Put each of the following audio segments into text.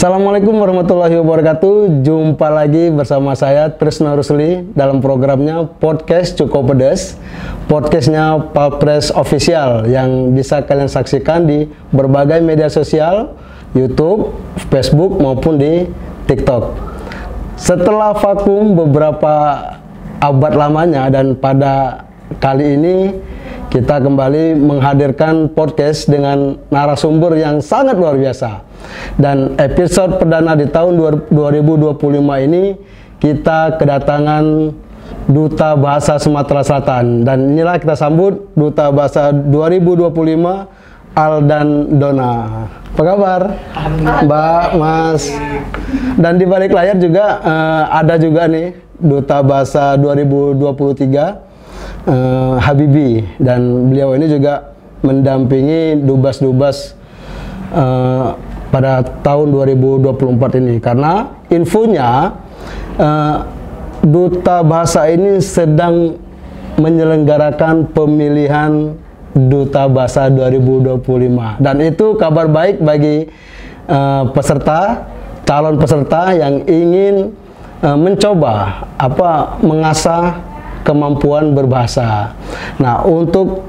Assalamualaikum warahmatullahi wabarakatuh. Jumpa lagi bersama saya Trisno Rusli dalam programnya Podcast Cukup Pedes. Podcastnya Palpres Official yang bisa kalian saksikan di berbagai media sosial, YouTube, Facebook maupun di TikTok. Setelah vakum beberapa abad lamanya dan pada kali ini kita kembali menghadirkan podcast dengan narasumber yang sangat luar biasa. Dan episode perdana di tahun 2025 ini kita kedatangan Duta Bahasa Sumatera Selatan. Dan inilah kita sambut Duta Bahasa 2025 Aldan Dona. Apa kabar? Mbak, Mas. Dan di balik layar juga ada juga nih Duta Bahasa 2023 Habibi, dan beliau ini juga mendampingi dubas-dubas pada tahun 2024 ini, karena infonya Duta Bahasa ini sedang menyelenggarakan pemilihan Duta Bahasa 2025, dan itu kabar baik bagi peserta, calon peserta yang ingin mencoba mengasah kemampuan berbahasa. Nah, untuk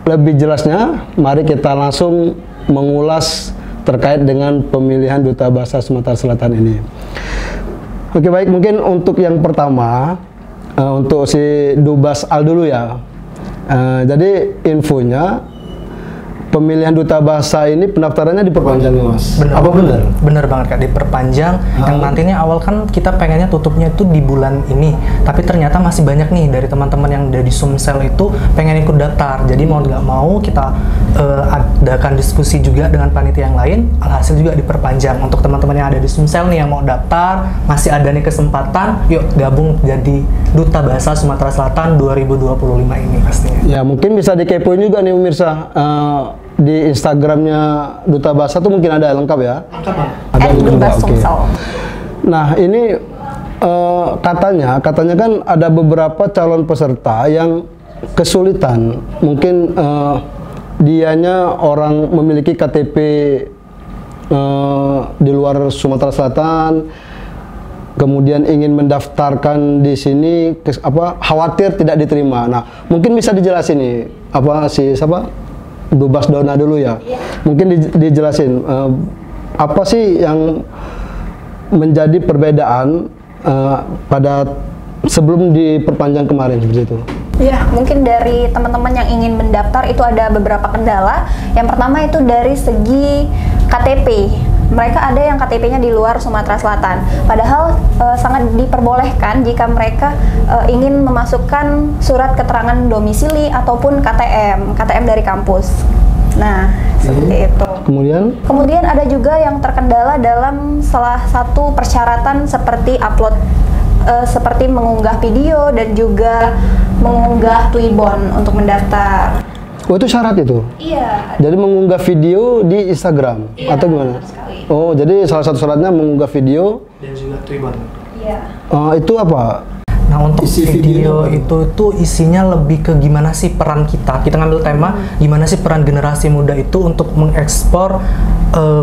lebih jelasnya, mari kita langsung mengulas terkait dengan pemilihan Duta Bahasa Sumatera Selatan ini. Oke, baik, mungkin untuk yang pertama, untuk si Dubas Al dulu ya. Jadi infonya, pemilihan Duta Bahasa ini pendaftarannya diperpanjang ya, Mas? Bener. Apa benar? Bener banget Kak, diperpanjang. Yang nantinya awal kan kita pengennya tutupnya itu di bulan ini, tapi ternyata masih banyak nih dari teman-teman yang dari Sumsel itu pengen ikut daftar. Jadi mau nggak mau kita adakan diskusi juga dengan panitia yang lain, alhasil juga diperpanjang. Untuk teman-teman yang ada di Sumsel nih yang mau daftar, masih ada nih kesempatan, yuk gabung jadi Duta Bahasa Sumatera Selatan 2025 ini pastinya. Ya, mungkin bisa dikepoin juga nih pemirsa. Di Instagramnya Duta Bahasa tuh mungkin ada lengkap ya? Lengkap Bang. Ada juga, oke. Nah, ini katanya kan ada beberapa calon peserta yang kesulitan. Mungkin dianya orang memiliki KTP di luar Sumatera Selatan, kemudian ingin mendaftarkan di sini, khawatir tidak diterima. Nah, mungkin bisa dijelasin nih, Dubas Dona dulu ya. Mungkin dijelasin apa sih yang menjadi perbedaan pada sebelum diperpanjang kemarin seperti itu. Ya, mungkin dari teman-teman yang ingin mendaftar itu ada beberapa kendala. Yang pertama itu dari segi KTP. Mereka ada yang KTP-nya di luar Sumatera Selatan. Padahal sangat diperbolehkan jika mereka ingin memasukkan surat keterangan domisili ataupun KTM dari kampus. Nah, seperti itu. Kemudian ada juga yang terkendala dalam salah satu persyaratan seperti upload, seperti mengunggah video dan juga mengunggah Twibbon untuk mendaftar. Oh, itu syarat itu? Iya. Jadi mengunggah video di Instagram atau gimana? Oh, jadi salah satu syaratnya mengunggah video Dan juga Twibbon. Iya. Itu apa? Nah, untuk video itu isinya lebih ke gimana sih peran kita ngambil tema gimana sih peran generasi muda itu untuk mengekspor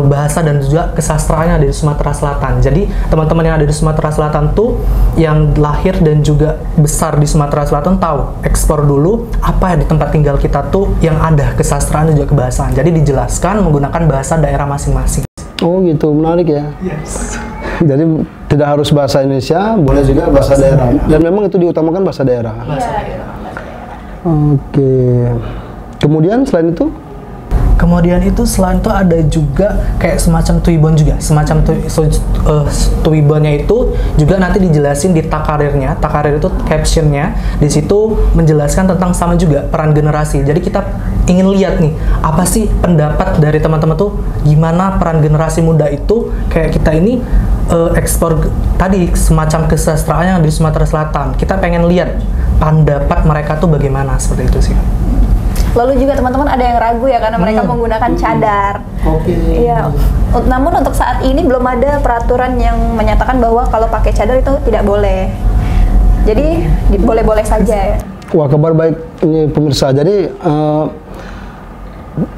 bahasa dan juga kesastraan yang ada di Sumatera Selatan. Jadi teman-teman yang ada di Sumatera Selatan tuh yang lahir dan juga besar di Sumatera Selatan tahu ekspor dulu apa ya di tempat tinggal kita tuh yang ada kesastraan dan juga kebahasaan. Jadi dijelaskan menggunakan bahasa daerah masing-masing. Oh gitu, menarik ya. Yes. Jadi tidak harus bahasa Indonesia, boleh juga bahasa daerah. Dan memang itu diutamakan bahasa daerah. Oke. Kemudian selain itu? Kemudian itu selain itu ada juga kayak semacam Twibbon juga, semacam Twibbonnya itu juga nanti dijelasin di takarirnya. Takarir itu captionnya di situ menjelaskan tentang sama juga peran generasi. Jadi kita ingin lihat nih apa sih pendapat dari teman-teman tuh gimana peran generasi muda itu kayak kita ini ekspor tadi semacam kesastraan yang di Sumatera Selatan. Kita pengen lihat pendapat mereka tuh bagaimana seperti itu sih. Lalu juga teman-teman ada yang ragu ya karena mereka menggunakan cadar. Iya. Namun untuk saat ini belum ada peraturan yang menyatakan bahwa kalau pakai cadar itu tidak boleh. Jadi boleh-boleh saja ya. Wah, kabar baik ini pemirsa. Jadi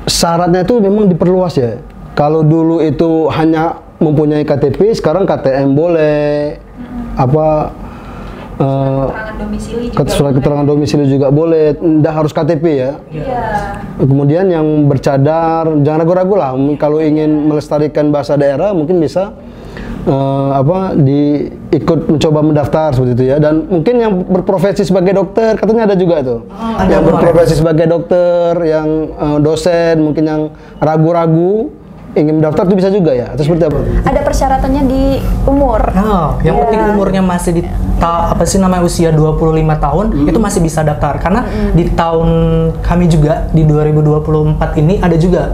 syaratnya itu memang diperluas ya. Kalau dulu itu hanya mempunyai KTP, sekarang KTM boleh, apa Keterangan domisili juga surat keterangan domisili juga boleh, tidak harus KTP ya. Iya. Kemudian yang bercadar, jangan ragu-ragu lah, kalau ingin melestarikan bahasa daerah mungkin bisa ikut mencoba mendaftar seperti itu ya. Dan mungkin yang berprofesi sebagai dokter, katanya ada juga tuh. Yang berprofesi sebagai dokter, yang dosen, mungkin yang ragu-ragu ingin mendaftar itu bisa juga ya, atau seperti apa? Ada persyaratannya di umur. Yang penting umurnya masih di usia 25 tahun itu masih bisa daftar, karena di tahun kami juga di 2024 ini ada juga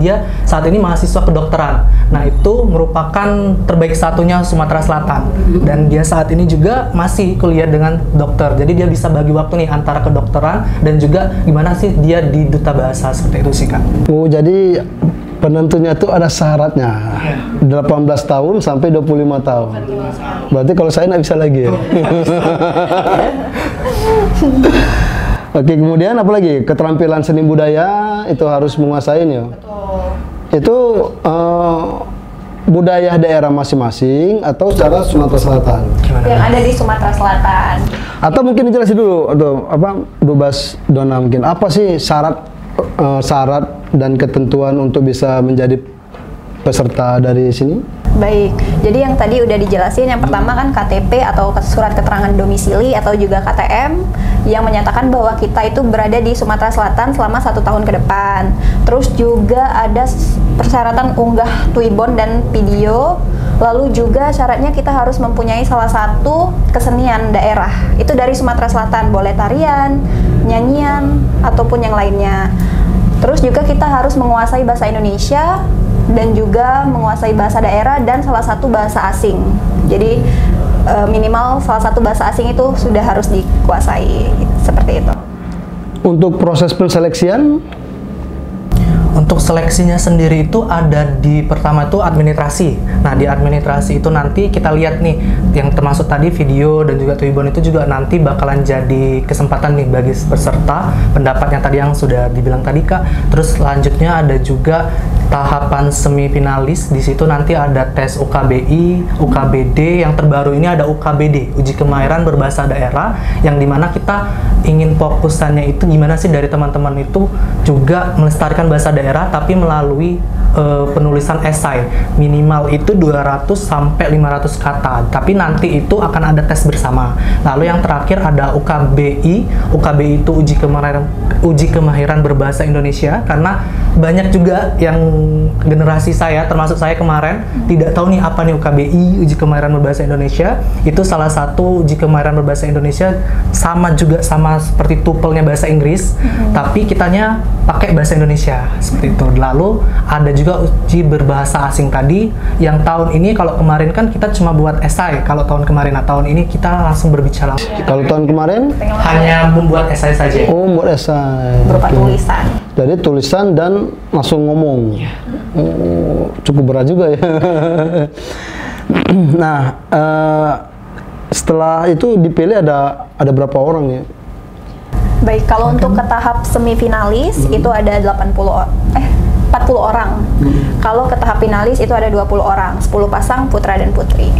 dia saat ini mahasiswa kedokteran. Nah, itu merupakan terbaik satunya Sumatera Selatan, dan dia saat ini juga masih kuliah dengan dokter. Jadi dia bisa bagi waktu nih antara kedokteran dan juga gimana sih dia di duta bahasa, seperti itu sih Kak. Oh, jadi penentunya itu ada syaratnya, 18 tahun sampai 25 tahun. Berarti kalau saya nggak bisa lagi ya. Oke, kemudian apa lagi? Keterampilan seni budaya itu harus menguasain ya. Itu budaya daerah masing-masing atau secara Sumatera Selatan? Yang ada di Sumatera Selatan. Atau mungkin dijelasin dulu, atau Dubas Dona, mungkin apa sih syarat dan ketentuan untuk bisa menjadi peserta dari sini? Baik, jadi yang tadi udah dijelasin, yang pertama kan KTP atau surat keterangan domisili atau juga KTM yang menyatakan bahwa kita itu berada di Sumatera Selatan selama 1 tahun ke depan. Terus juga ada persyaratan unggah Twibbon dan video. Lalu juga syaratnya kita harus mempunyai salah satu kesenian daerah. Itu dari Sumatera Selatan, boleh tarian, nyanyian, ataupun yang lainnya. Terus juga kita harus menguasai bahasa Indonesia dan juga menguasai bahasa daerah dan salah satu bahasa asing. Jadi minimal salah satu bahasa asing itu sudah harus dikuasai, seperti itu. Untuk proses penseleksian? Untuk seleksinya sendiri itu ada di pertama itu administrasi. Nah, di administrasi itu nanti kita lihat nih, yang termasuk tadi video dan juga Twibbon itu juga nanti bakalan jadi kesempatan nih bagi peserta pendapatnya tadi yang sudah dibilang tadi Kak. Terus selanjutnya ada juga tahapan semifinalis. Di situ nanti ada tes UKBI, UKBD, yang terbaru ini ada UKBD, uji kemahiran berbahasa daerah, yang dimana kita ingin fokusannya itu gimana sih dari teman-teman itu juga melestarikan bahasa daerah tapi melalui penulisan esai minimal itu 200 sampai 500 kata, tapi nanti itu akan ada tes bersama. Lalu yang terakhir ada UKBI. UKBI itu uji kemahiran berbahasa Indonesia, karena banyak juga yang generasi saya, termasuk saya kemarin, tidak tahu nih apa nih UKBI, uji kemahiran berbahasa Indonesia. Itu salah satu uji kemahiran berbahasa Indonesia, sama juga sama seperti TOEFL-nya bahasa Inggris, tapi kitanya pakai bahasa Indonesia, seperti itu. Lalu ada juga uji berbahasa asing tadi, yang tahun ini, kalau kemarin kan kita cuma buat esai, kalau tahun kemarin, nah tahun ini kita langsung berbicara. Kalau tahun kemarin? Hanya membuat esai saja. Oh, membuat esai. Berupa tulisan. Jadi tulisan dan langsung ngomong. Oh, cukup berat juga ya. Nah, setelah itu dipilih ada berapa orang ya? Baik, kalau untuk ke tahap semifinalis itu ada 40 orang. Kalau ke tahap finalis itu ada 20 orang, 10 pasang putra dan putri.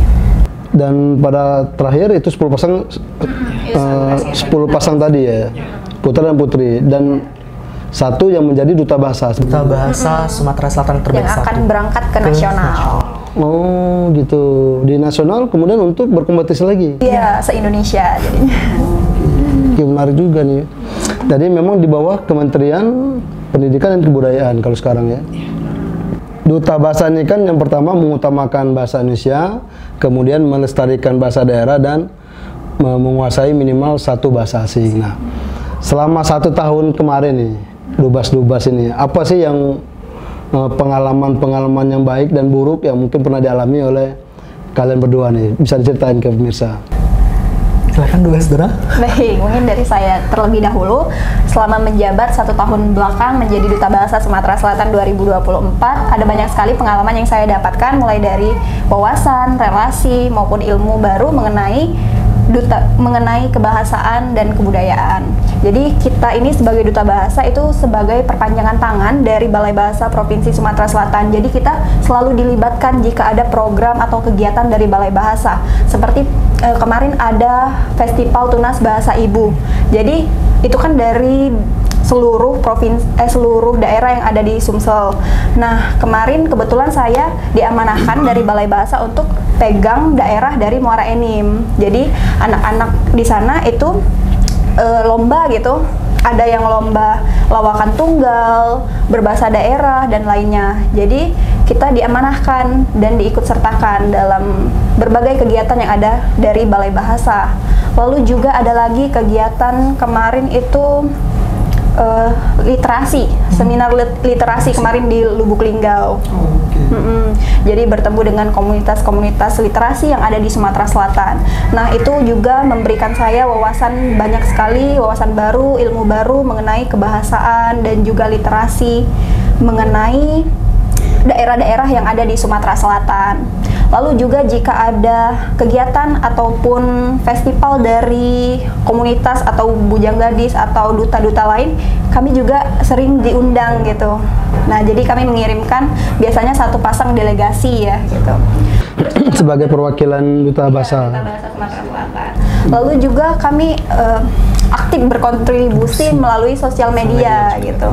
Dan pada terakhir itu 10 pasang 10 pasang tadi ya, putra dan putri, dan satu yang menjadi duta bahasa. Duta bahasa Sumatera Selatan terbaik yang akan satu. berangkat ke nasional. Oh gitu, di nasional kemudian untuk berkompetisi lagi. Iya, se-Indonesia jadinya. Oke, menarik juga nih. Jadi memang di bawah Kementerian Pendidikan dan Kebudayaan kalau sekarang ya. Duta bahasa ini kan yang pertama mengutamakan bahasa Indonesia, kemudian melestarikan bahasa daerah dan menguasai minimal satu bahasa asing. Nah, selama 1 tahun kemarin nih, Dubas ini, apa sih yang pengalaman-pengalaman yang baik dan buruk yang mungkin pernah dialami oleh kalian berdua nih? Bisa diceritain ke pemirsa. Silakan Dubas Dona. Baik, mungkin dari saya terlebih dahulu. Selama menjabat 1 tahun belakang menjadi Duta Bahasa Sumatera Selatan 2024, ada banyak sekali pengalaman yang saya dapatkan, mulai dari wawasan, relasi, maupun ilmu baru mengenai mengenai kebahasaan dan kebudayaan. Jadi kita ini sebagai duta bahasa itu sebagai perpanjangan tangan dari Balai Bahasa Provinsi Sumatera Selatan. Jadi kita selalu dilibatkan jika ada program atau kegiatan dari Balai Bahasa. Seperti kemarin ada Festival Tunas Bahasa Ibu. Jadi itu kan dari seluruh seluruh daerah yang ada di Sumsel. Nah, kemarin kebetulan saya diamanahkan dari Balai Bahasa untuk pegang daerah dari Muara Enim. Jadi anak-anak di sana itu lomba gitu. Ada yang lomba lawakan tunggal, berbahasa daerah dan lainnya. Jadi kita diamanahkan dan diikut sertakan dalam berbagai kegiatan yang ada dari Balai Bahasa. Lalu juga ada lagi kegiatan kemarin itu literasi, seminar literasi kemarin di Lubuk Linggau. Jadi bertemu dengan komunitas-komunitas literasi yang ada di Sumatera Selatan. Nah, itu juga memberikan saya wawasan banyak sekali, wawasan baru, ilmu baru mengenai kebahasaan dan juga literasi mengenai daerah-daerah yang ada di Sumatera Selatan. Lalu juga jika ada kegiatan ataupun festival dari komunitas atau bujang gadis atau duta-duta lain, kami juga sering diundang gitu. Nah, jadi kami mengirimkan biasanya satu pasang delegasi ya gitu. Sebagai perwakilan duta bahasa. Duta Bahasa Sumatera Selatan. Lalu juga kami aktif berkontribusi melalui sosial media gitu.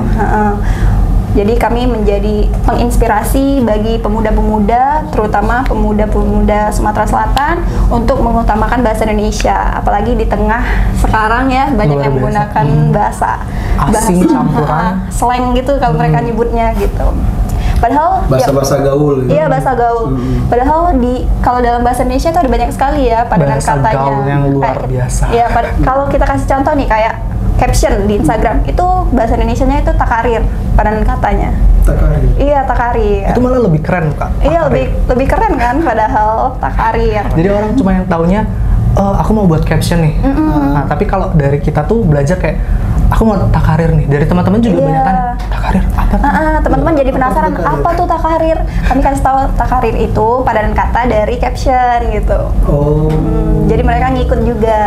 Jadi kami menjadi penginspirasi bagi pemuda-pemuda, terutama pemuda-pemuda Sumatera Selatan untuk mengutamakan bahasa Indonesia. Apalagi di tengah sekarang ya banyak yang menggunakan bahasa asing campuran, slang gitu kalau mereka nyebutnya gitu. Padahal bahasa gaul. Iya, bahasa gaul. Padahal kalau dalam bahasa Indonesia itu ada banyak sekali ya padanan bahasa katanya. gaul yang luar biasa. Iya, kalau kita kasih contoh nih kayak caption di Instagram itu bahasa Indonesianya itu takarir padanan katanya. Takarir. Iya, takarir. Itu malah lebih keren, Kak. Iya, lebih keren kan padahal takarir. Jadi orang cuma yang taunya aku mau buat caption nih. Nah, tapi kalau dari kita tuh belajar kayak aku mau takarir nih. Dari teman-teman juga banyak tanya, takarir apa tuh? Teman-teman jadi penasaran apa tuh takarir. Kami kasih tahu takarir itu padanan kata dari caption gitu. Jadi mereka ngikut juga.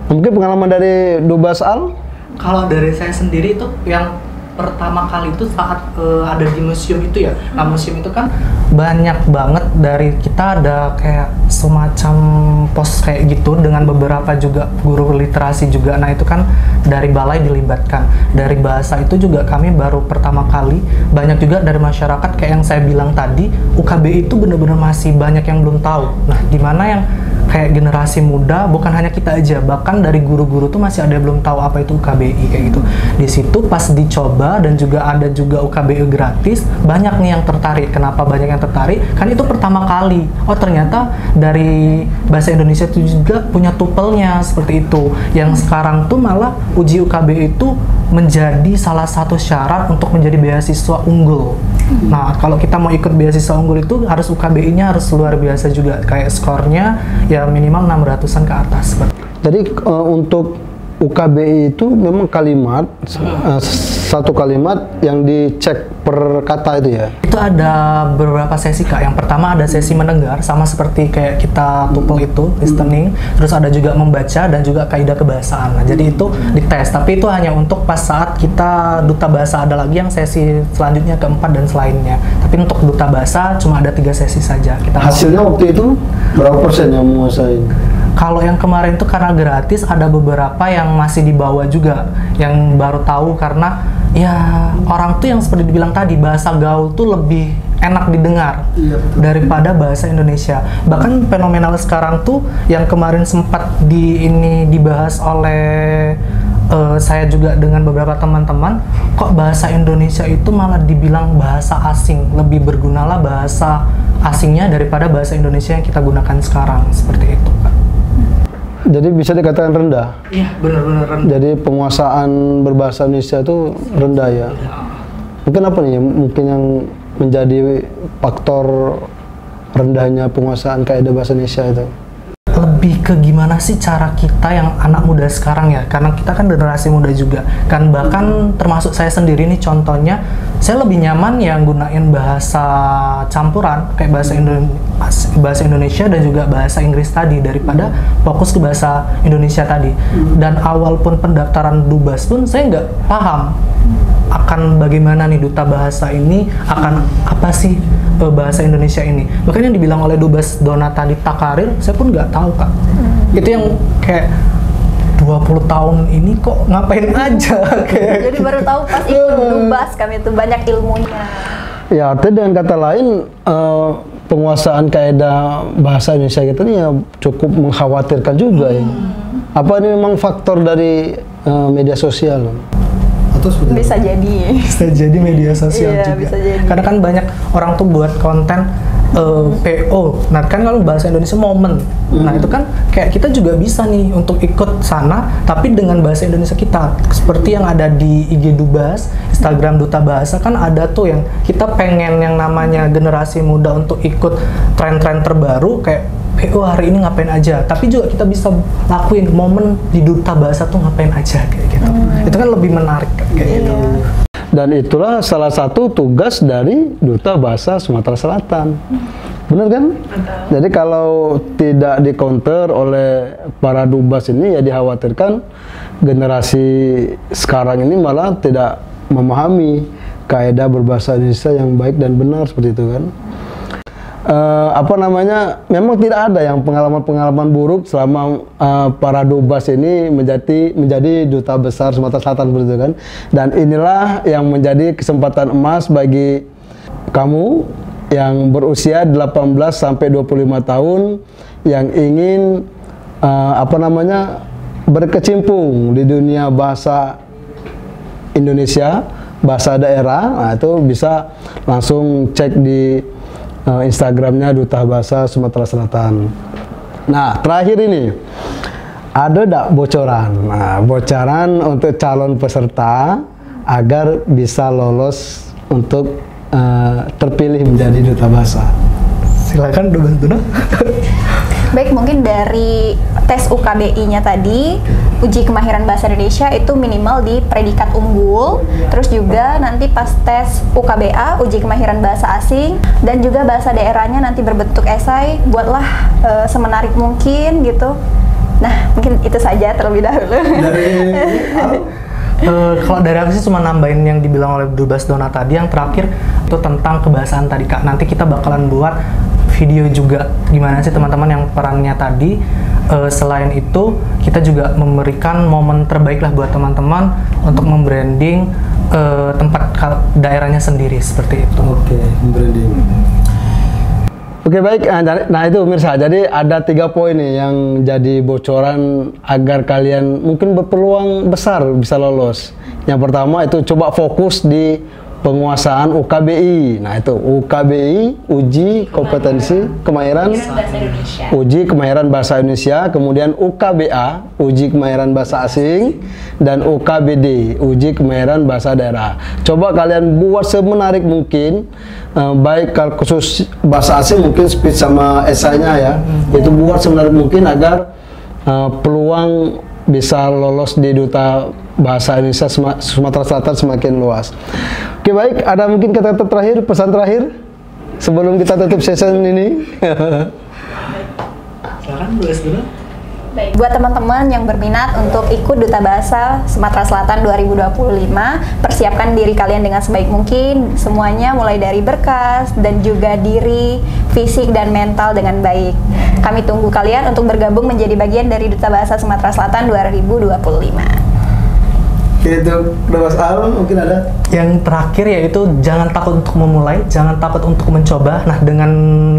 Mungkin pengalaman dari Dubas Al? Kalau dari saya sendiri itu yang pertama kali itu saat ada di museum itu ya. Nah, museum itu kan banyak banget dari kita ada kayak semacam pos kayak gitu dengan beberapa juga guru literasi juga. Nah, itu kan dari balai dilibatkan. Dari bahasa itu juga kami baru pertama kali. Banyak juga dari masyarakat kayak yang saya bilang tadi, UKBI itu benar-benar masih banyak yang belum tahu. Nah, di mana yang kayak generasi muda, bukan hanya kita aja, bahkan dari guru-guru tuh masih ada yang belum tahu apa itu UKBI kayak gitu. Di situ pas dicoba dan juga ada juga UKBI gratis, banyak nih yang tertarik. Kenapa banyak yang tertarik? Kan itu pertama kali. Oh, ternyata dari bahasa Indonesia itu juga punya tupelnya seperti itu. Yang sekarang tuh malah uji UKBI itu menjadi salah satu syarat untuk menjadi beasiswa unggul. Nah, kalau kita mau ikut beasiswa unggul itu harus UKBI-nya harus luar biasa juga. Kayak skornya ya minimal 600-an ke atas. Jadi untuk UKBI itu memang kalimat, satu kalimat yang dicek per kata itu ya? Itu ada beberapa sesi, Kak. Yang pertama ada sesi mendengar, sama seperti kayak kita TOEFL itu, listening. Terus ada juga membaca dan juga kaidah kebahasaan. Nah, jadi itu dites, tapi itu hanya untuk pas saat kita duta bahasa. Ada lagi yang sesi selanjutnya keempat dan selainnya. Tapi untuk duta bahasa cuma ada 3 sesi saja. Hasilnya waktu itu berapa persen yang menguasai? Kalau yang kemarin itu karena gratis, ada beberapa yang masih di bawah juga, yang baru tahu karena ya orang tuh yang seperti dibilang tadi, bahasa gaul tuh lebih enak didengar daripada bahasa Indonesia. Bahkan fenomenal sekarang tuh yang kemarin sempat dibahas oleh saya juga dengan beberapa teman-teman, kok bahasa Indonesia itu malah dibilang bahasa asing, lebih bergunalah bahasa asingnya daripada bahasa Indonesia yang kita gunakan sekarang, seperti itu, Kak. Jadi bisa dikatakan rendah? Iya, benar-benar rendah. Jadi penguasaan berbahasa Indonesia itu rendah ya? Mungkin apa nih, mungkin yang menjadi faktor rendahnya penguasaan kaidah bahasa Indonesia itu? lebih ke gimana sih cara kita yang anak muda sekarang ya, karena kita kan generasi muda juga kan, bahkan termasuk saya sendiri nih contohnya, saya lebih nyaman yang gunain bahasa campuran kayak bahasa Indonesia dan juga bahasa Inggris tadi daripada fokus ke bahasa Indonesia tadi. Dan awal pun pendaftaran Dubas pun saya nggak paham akan bagaimana nih duta bahasa ini, akan apa sih bahasa Indonesia ini. Bahkan yang dibilang oleh Dubes Donata di Takarir, saya pun nggak tahu Kak. Itu yang kayak 20 tahun ini kok ngapain aja kayak. Jadi baru tahu pas ikut Dubas kami itu banyak ilmunya. Ya, artinya dengan kata lain penguasaan kaidah bahasa Indonesia kita ini ya cukup mengkhawatirkan juga ya. Apa ini memang faktor dari media sosial? Atau Bisa jadi media sosial Iya, juga. bisa jadi. Karena kan banyak orang tuh buat konten PO. Nah kan kalau bahasa Indonesia momen. Nah itu kan kayak kita juga bisa nih untuk ikut sana tapi dengan bahasa Indonesia kita. Seperti yang ada di IG Dubas, Instagram Duta Bahasa kan ada tuh yang kita pengen yang namanya generasi muda untuk ikut tren-tren terbaru kayak PO hari ini ngapain aja, tapi juga kita bisa lakuin momen di Duta Bahasa tuh ngapain aja kayak gitu. Itu kan lebih menarik kayak gitu. Dan itulah salah satu tugas dari Duta Bahasa Sumatera Selatan. Benar kan? Jadi kalau tidak di-counter oleh para dubas ini ya dikhawatirkan generasi sekarang ini malah tidak memahami kaidah berbahasa Indonesia yang baik dan benar seperti itu kan. Memang tidak ada yang pengalaman-pengalaman buruk selama para dubas ini menjadi duta besar Sumatera Selatan begitu kan. Dan inilah yang menjadi kesempatan emas bagi kamu yang berusia 18 sampai 25 tahun yang ingin berkecimpung di dunia bahasa Indonesia, bahasa daerah. Nah, itu bisa langsung cek di Instagramnya Duta Bahasa Sumatera Selatan. Nah, terakhir ini ada enggak bocoran? Nah, bocoran untuk calon peserta agar bisa lolos untuk terpilih menjadi Duta Bahasa. Silakan Dubes Duna. Baik, mungkin dari tes UKBI-nya tadi, uji kemahiran bahasa Indonesia itu minimal di predikat unggul, terus juga nanti pas tes UKBA, uji kemahiran bahasa asing, dan juga bahasa daerahnya nanti berbentuk esai, buatlah semenarik mungkin gitu. Nah, mungkin itu saja terlebih dahulu. Kalau dari aku sih cuma nambahin yang dibilang oleh Dubes Dona tadi, yang terakhir itu tentang kebahasaan tadi Kak. Nanti kita bakalan buat video juga gimana sih teman-teman yang perannya tadi. Selain itu kita juga memberikan momen terbaik lah buat teman-teman untuk membranding tempat daerahnya sendiri seperti itu. Oke, membranding. Oke, baik. Nah itu pemirsa, jadi ada 3 poin nih yang jadi bocoran agar kalian mungkin berpeluang besar bisa lolos. Yang pertama itu coba fokus di penguasaan UKBI. Nah itu UKBI, uji kompetensi kemahiran uji kemahiran bahasa Indonesia, kemudian UKBA, uji kemahiran bahasa asing, dan UKBD, uji kemahiran bahasa daerah. Coba kalian buat semenarik mungkin, baik kalau khusus bahasa asing mungkin speech sama esainya ya, itu buat semenarik mungkin agar peluang bisa lolos di Duta Bahasa Indonesia Sumatera Selatan semakin luas. Oke, baik, ada mungkin kata-kata terakhir, pesan terakhir sebelum kita tutup session ini. Silakan Dubes Duna. Baik, buat teman-teman yang berminat untuk ikut Duta Bahasa Sumatera Selatan 2025, persiapkan diri kalian dengan sebaik mungkin, semuanya mulai dari berkas dan juga diri, fisik dan mental dengan baik. Kami tunggu kalian untuk bergabung menjadi bagian dari Duta Bahasa Sumatera Selatan 2025. Oke, itu Mas Al mungkin ada. Yang terakhir yaitu jangan takut untuk memulai, jangan takut untuk mencoba. Nah, dengan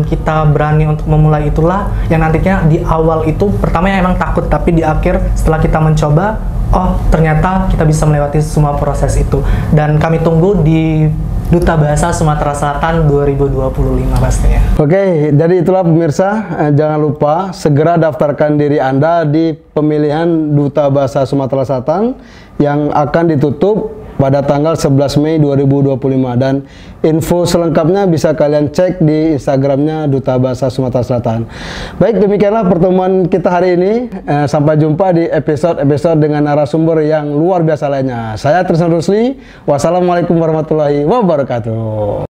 kita berani untuk memulai itulah yang nantinya di awal itu pertamanya emang takut, tapi di akhir setelah kita mencoba, oh ternyata kita bisa melewati semua proses itu. Dan kami tunggu di Duta Bahasa Sumatera Selatan 2025 pastinya. Oke, jadi itulah pemirsa, jangan lupa segera daftarkan diri Anda di pemilihan Duta Bahasa Sumatera Selatan yang akan ditutup pada tanggal 11 Mei 2025 dan info selengkapnya bisa kalian cek di Instagramnya Duta Bahasa Sumatera Selatan. Baik, demikianlah pertemuan kita hari ini. Sampai jumpa di episode dengan narasumber yang luar biasa lainnya. Saya Trisno Rusli. Wassalamualaikum warahmatullahi wabarakatuh.